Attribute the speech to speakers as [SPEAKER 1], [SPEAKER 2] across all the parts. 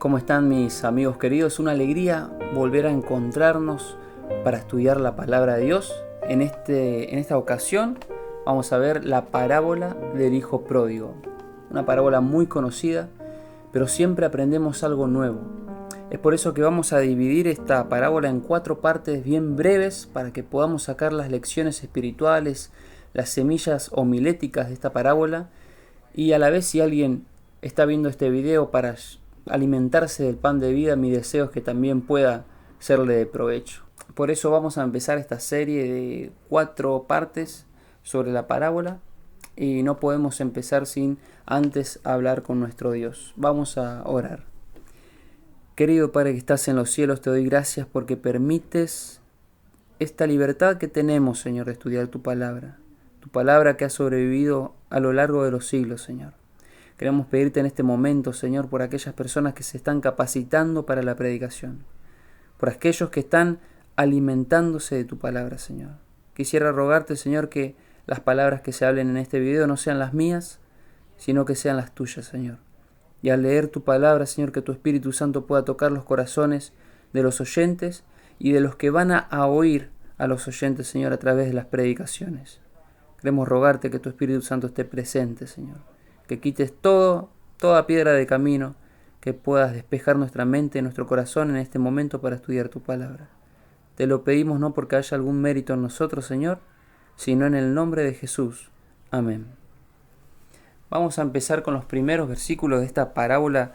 [SPEAKER 1] ¿Cómo están mis amigos queridos? Una alegría volver a encontrarnos para estudiar la palabra de Dios. En esta ocasión vamos a ver la parábola del hijo pródigo. Una parábola muy conocida, pero siempre aprendemos algo nuevo. Es por eso que vamos a dividir esta parábola en 4 partes bien breves para que podamos sacar las lecciones espirituales, las semillas homiléticas de esta parábola. Y a la vez, si alguien está viendo este video para alimentarse del pan de vida, mi deseo es que también pueda serle de provecho. Por eso vamos a empezar esta serie de 4 partes sobre la parábola y no podemos empezar sin antes hablar con nuestro Dios. Vamos a orar. Querido Padre que estás en los cielos, te doy gracias porque permites esta libertad que tenemos, Señor, de estudiar tu palabra que ha sobrevivido a lo largo de los siglos, Señor. Queremos pedirte en este momento, Señor, por aquellas personas que se están capacitando para la predicación, por aquellos que están alimentándose de tu palabra, Señor. Quisiera rogarte, Señor, que las palabras que se hablen en este video no sean las mías, sino que sean las tuyas, Señor. Y al leer tu palabra, Señor, que tu Espíritu Santo pueda tocar los corazones de los oyentes y de los que van a oír a los oyentes, Señor, a través de las predicaciones. Queremos rogarte que tu Espíritu Santo esté presente, Señor. Que quites toda piedra de camino, que puedas despejar nuestra mente y nuestro corazón en este momento para estudiar tu palabra. Te lo pedimos no porque haya algún mérito en nosotros, Señor, sino en el nombre de Jesús. Amén. Vamos a empezar con los primeros versículos de esta parábola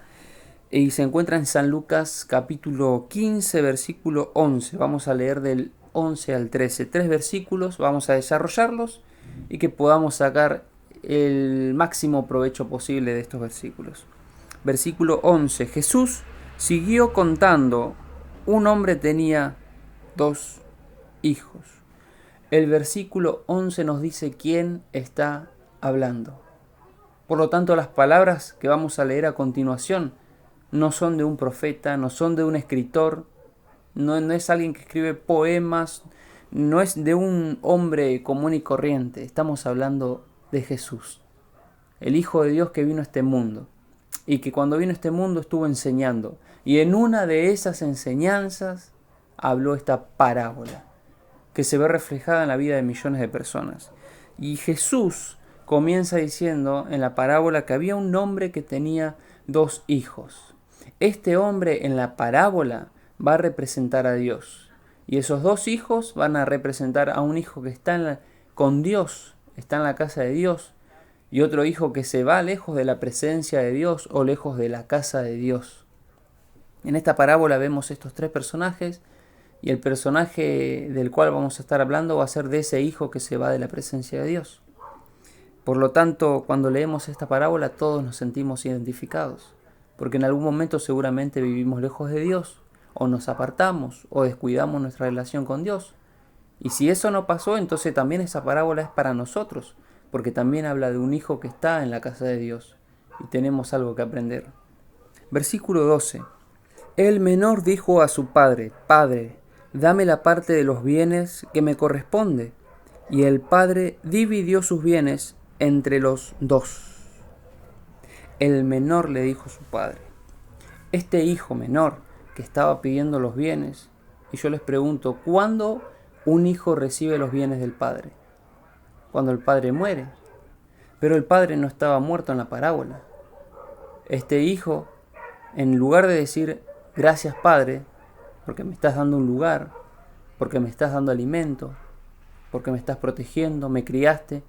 [SPEAKER 1] y se encuentra en San Lucas capítulo 15, versículo 11. Vamos a leer del 11 al 13. 3 versículos, vamos a desarrollarlos y que podamos sacar el máximo provecho posible de estos versículos. Versículo 11. Jesús siguió contando. Un hombre tenía 2 hijos. El versículo 11 nos dice quién está hablando. Por lo tanto, las palabras que vamos a leer a continuación no son de un profeta, no son de un escritor, no es alguien que escribe poemas, no es de un hombre común y corriente. Estamos hablando de Jesús, el Hijo de Dios que vino a este mundo y que cuando vino a este mundo estuvo enseñando. Y en una de esas enseñanzas habló esta parábola que se ve reflejada en la vida de millones de personas. Y Jesús comienza diciendo en la parábola que había un hombre que tenía 2 hijos. Este hombre en la parábola va a representar a Dios. Y esos 2 hijos van a representar a un hijo que está con Dios, está en la casa de Dios, y otro hijo que se va lejos de la presencia de Dios o lejos de la casa de Dios. En esta parábola vemos estos 3 personajes, y el personaje del cual vamos a estar hablando va a ser de ese hijo que se va de la presencia de Dios. Por lo tanto, cuando leemos esta parábola todos nos sentimos identificados, porque en algún momento seguramente vivimos lejos de Dios, o nos apartamos, o descuidamos nuestra relación con Dios. Y si eso no pasó, entonces también esa parábola es para nosotros, porque también habla de un hijo que está en la casa de Dios, y tenemos algo que aprender. Versículo 12. El menor dijo a su padre: Padre, dame la parte de los bienes que me corresponde. Y el padre dividió sus bienes entre los 2. El menor le dijo a su padre. Este hijo menor que estaba pidiendo los bienes, y yo les pregunto, ¿cuándo un hijo recibe los bienes del padre? Cuando el padre muere. Pero el padre no estaba muerto en la parábola. Este hijo, en lugar de decir, gracias Padre, porque me estás dando un lugar, porque me estás dando alimento, porque me estás protegiendo, me criaste,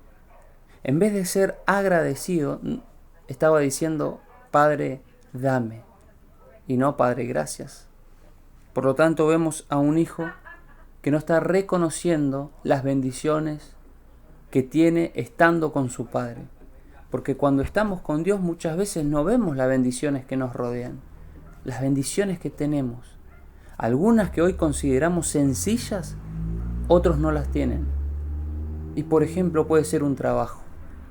[SPEAKER 1] en vez de ser agradecido, estaba diciendo, Padre, dame, y no Padre, gracias. Por lo tanto, vemos a un hijo que no está reconociendo las bendiciones que tiene estando con su Padre. Porque cuando estamos con Dios muchas veces no vemos las bendiciones que nos rodean, las bendiciones que tenemos. Algunas que hoy consideramos sencillas, otros no las tienen. Y por ejemplo puede ser un trabajo.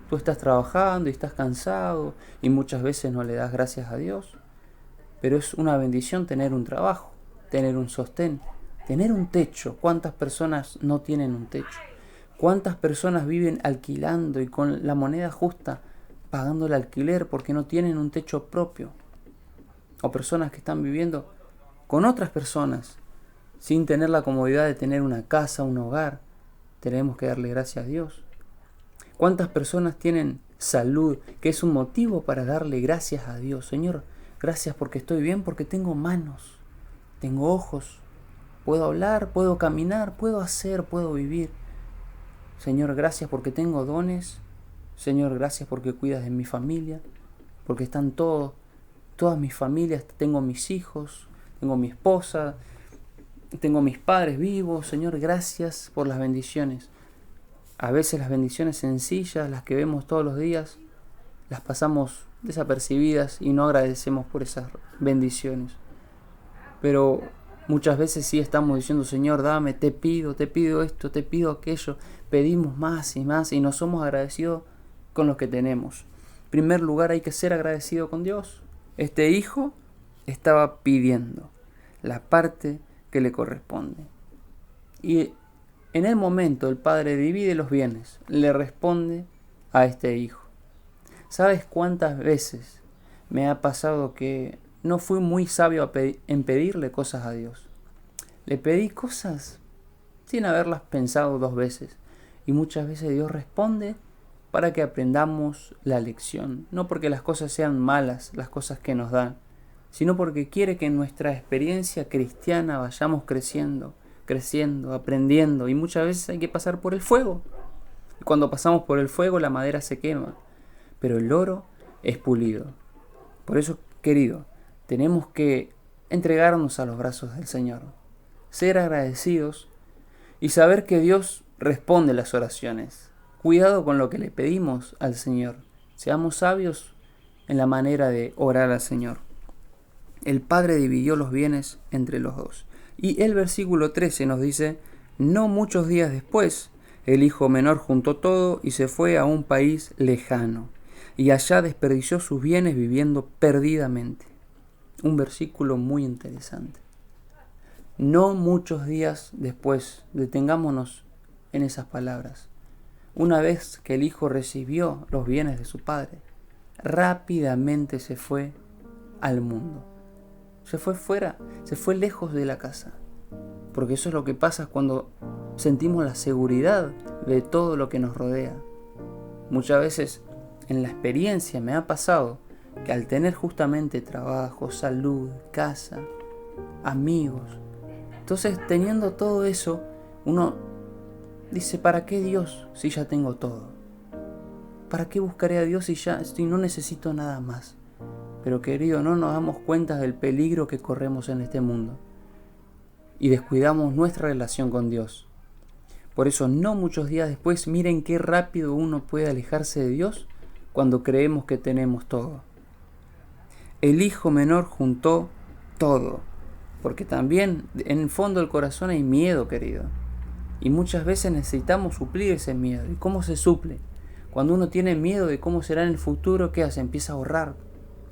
[SPEAKER 1] Tú estás trabajando y estás cansado y muchas veces no le das gracias a Dios. Pero es una bendición tener un trabajo, tener un sostén, tener un techo. ¿Cuántas personas no tienen un techo? ¿Cuántas personas viven alquilando y con la moneda justa pagando el alquiler porque no tienen un techo propio? o personas que están viviendo con otras personas sin tener la comodidad de tener una casa, un hogar. Tenemos que darle gracias a Dios. ¿Cuántas personas tienen salud, que es un motivo para darle gracias a Dios? Señor, gracias porque estoy bien, porque tengo manos, tengo ojos, puedo hablar, puedo caminar, puedo hacer, puedo vivir. Señor, gracias porque tengo dones. Señor, gracias porque cuidas de mi familia, porque están todas mis familias, tengo mis hijos, tengo mi esposa, tengo mis padres vivos. Señor, gracias por las bendiciones. A veces las bendiciones sencillas, las que vemos todos los días, las pasamos desapercibidas y no agradecemos por esas bendiciones. Pero muchas veces sí estamos diciendo, Señor, dame, te pido esto, te pido aquello. Pedimos más y más y no somos agradecidos con lo que tenemos. En primer lugar, hay que ser agradecido con Dios. Este hijo estaba pidiendo la parte que le corresponde. Y en el momento el padre divide los bienes, le responde a este hijo. ¿Sabes cuántas veces me ha pasado que no fui muy sabio en pedirle cosas a Dios? Le pedí cosas sin haberlas pensado dos veces. Y muchas veces Dios responde para que aprendamos la lección. No porque las cosas sean malas, las cosas que nos dan, sino porque quiere que en nuestra experiencia cristiana vayamos creciendo, aprendiendo. Y muchas veces hay que pasar por el fuego. Y cuando pasamos por el fuego la madera se quema, pero el oro es pulido. Por eso, querido, tenemos que entregarnos a los brazos del Señor, ser agradecidos y saber que Dios responde las oraciones. Cuidado con lo que le pedimos al Señor. Seamos sabios en la manera de orar al Señor. El padre dividió los bienes entre los dos. Y el versículo 13 nos dice, no muchos días después, el hijo menor juntó todo y se fue a un país lejano. Y allá desperdició sus bienes viviendo perdidamente. Un versículo muy interesante. No muchos días después, detengámonos en esas palabras. Una vez que el hijo recibió los bienes de su padre, rápidamente se fue al mundo. Se fue fuera, se fue lejos de la casa. Porque eso es lo que pasa cuando sentimos la seguridad de todo lo que nos rodea. Muchas veces en la experiencia me ha pasado que al tener justamente trabajo, salud, casa, amigos, entonces teniendo todo eso, uno dice, ¿para qué Dios si ya tengo todo? ¿Para qué buscaré a Dios si no necesito nada más? Pero querido, no nos damos cuenta del peligro que corremos en este mundo y descuidamos nuestra relación con Dios. Por eso no muchos días después, miren qué rápido uno puede alejarse de Dios cuando creemos que tenemos todo. El hijo menor juntó todo, porque también en el fondo del corazón hay miedo, querido. Y muchas veces necesitamos suplir ese miedo. ¿Y cómo se suple? Cuando uno tiene miedo de cómo será en el futuro, ¿qué hace? Empieza a ahorrar,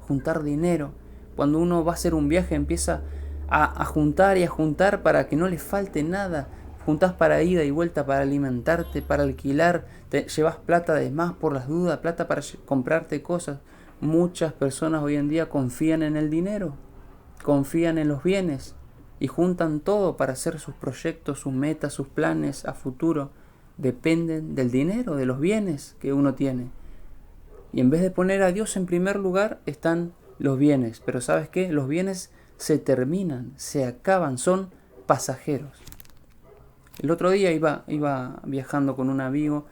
[SPEAKER 1] juntar dinero. Cuando uno va a hacer un viaje, empieza a juntar y a juntar para que no le falte nada. Juntás para ida y vuelta, para alimentarte, para alquilar, te llevas plata de más por las dudas, plata para comprarte cosas. Muchas personas hoy en día confían en el dinero, confían en los bienes y juntan todo para hacer sus proyectos, sus metas, sus planes a futuro. Dependen del dinero, de los bienes que uno tiene. Y en vez de poner a Dios en primer lugar, están los bienes. Pero ¿sabes qué? Los bienes se terminan, se acaban, son pasajeros. El otro día iba viajando con un amigo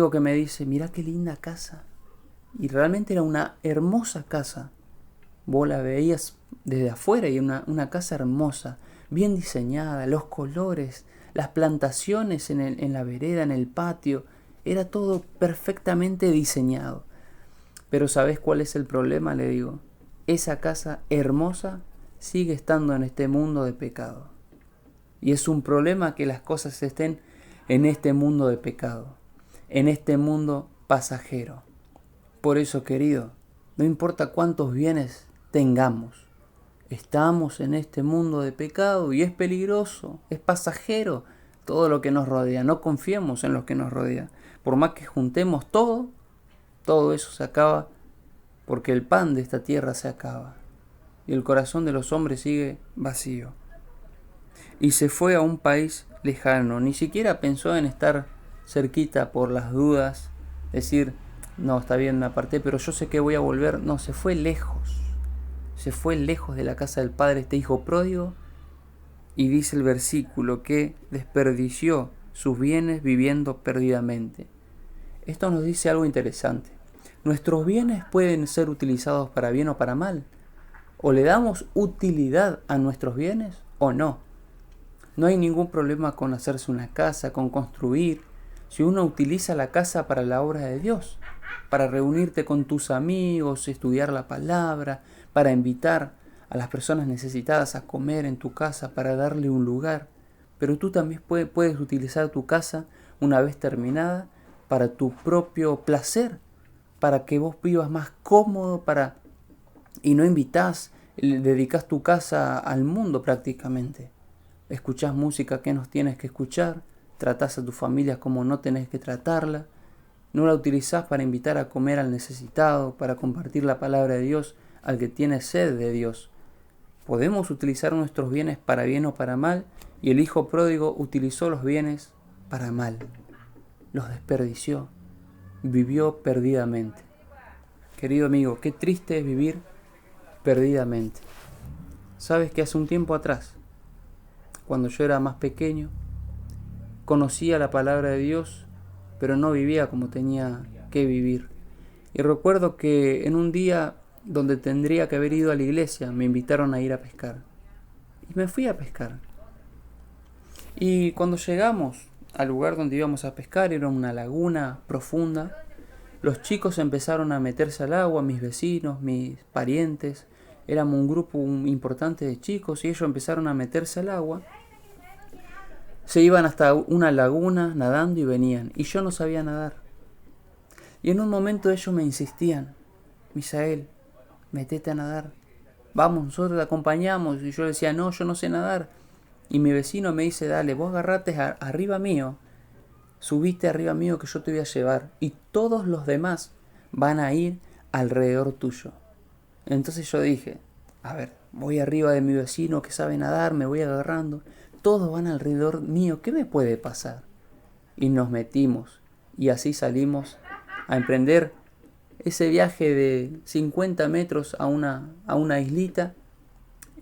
[SPEAKER 1] que me dice, mirá qué linda casa. Y realmente era una hermosa casa. Vos la veías desde afuera y una casa hermosa, bien diseñada, los colores, las plantaciones en la vereda, en el patio, era todo perfectamente diseñado. Pero ¿sabés cuál es el problema? Le digo, esa casa hermosa sigue estando en este mundo de pecado. Y es un problema que las cosas estén en este mundo de pecado, en este mundo pasajero. Por eso, querido, no importa cuántos bienes tengamos, estamos en este mundo de pecado y es peligroso, es pasajero todo lo que nos rodea. No confiemos en lo que nos rodea. Por más que juntemos todo eso se acaba porque el pan de esta tierra se acaba. y el corazón de los hombres sigue vacío. Y se fue a un país lejano, ni siquiera pensó en estar cerquita por las dudas, decir, no, está bien, me aparté, pero yo sé que voy a volver. No, se fue lejos de la casa del Padre este hijo pródigo, y dice el versículo que desperdició sus bienes viviendo perdidamente. Esto nos dice algo interesante. Nuestros bienes pueden ser utilizados para bien o para mal. O le damos utilidad a nuestros bienes o no. No hay ningún problema con hacerse una casa, con construir, si uno utiliza la casa para la obra de Dios, para reunirte con tus amigos, estudiar la palabra, para invitar a las personas necesitadas a comer en tu casa, para darle un lugar. Pero tú también puedes utilizar tu casa una vez terminada para tu propio placer, para que vos vivas más cómodo, y no dedicás tu casa al mundo prácticamente. Escuchás música que no tienes que escuchar, tratás a tu familia como no tenés que tratarla, no la utilizás para invitar a comer al necesitado, para compartir la palabra de Dios al que tiene sed de Dios. Podemos utilizar nuestros bienes para bien o para mal, y el hijo pródigo utilizó los bienes para mal. Los desperdició, vivió perdidamente. Querido amigo, qué triste es vivir perdidamente. Sabes que hace un tiempo atrás, cuando yo era más pequeño, conocía la palabra de Dios, pero no vivía como tenía que vivir. Y recuerdo que en un día donde tendría que haber ido a la iglesia, me invitaron a ir a pescar. Y me fui a pescar. Y cuando llegamos al lugar donde íbamos a pescar, era una laguna profunda, los chicos empezaron a meterse al agua, mis vecinos, mis parientes, éramos un grupo importante de chicos, y ellos empezaron a meterse al agua. Se iban hasta una laguna nadando y venían, y yo no sabía nadar. Y en un momento ellos me insistían, Misael, metete a nadar, vamos, nosotros te acompañamos. Y yo decía, no, yo no sé nadar. Y mi vecino me dice, dale, vos agarrate arriba mío, subiste arriba mío que yo te voy a llevar, y todos los demás van a ir alrededor tuyo. Entonces yo dije, a ver, voy arriba de mi vecino que sabe nadar, me voy agarrando, todos van alrededor mío, ¿qué me puede pasar? Y nos metimos, y así salimos a emprender ese viaje de 50 metros a una islita,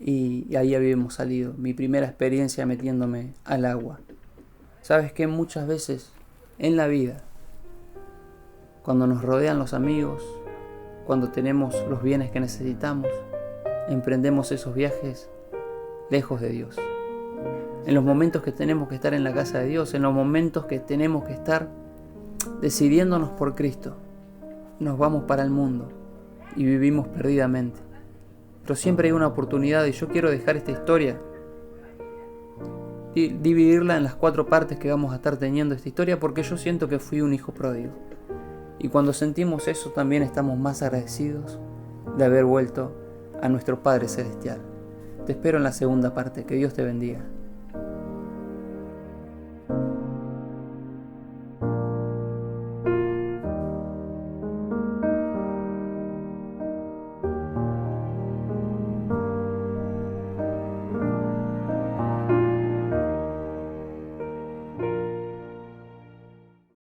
[SPEAKER 1] y ahí habíamos salido, mi primera experiencia metiéndome al agua. ¿Sabes qué? Muchas veces en la vida, cuando nos rodean los amigos, cuando tenemos los bienes que necesitamos, emprendemos esos viajes lejos de Dios. En los momentos que tenemos que estar en la casa de Dios, en los momentos que tenemos que estar decidiéndonos por Cristo, nos vamos para el mundo y vivimos perdidamente. Pero siempre hay una oportunidad, y yo quiero dejar esta historia, dividirla en las 4 partes que vamos a estar teniendo esta historia, porque yo siento que fui un hijo pródigo. Y cuando sentimos eso, también estamos más agradecidos de haber vuelto a nuestro Padre Celestial. Te espero en la segunda parte. Que Dios te bendiga.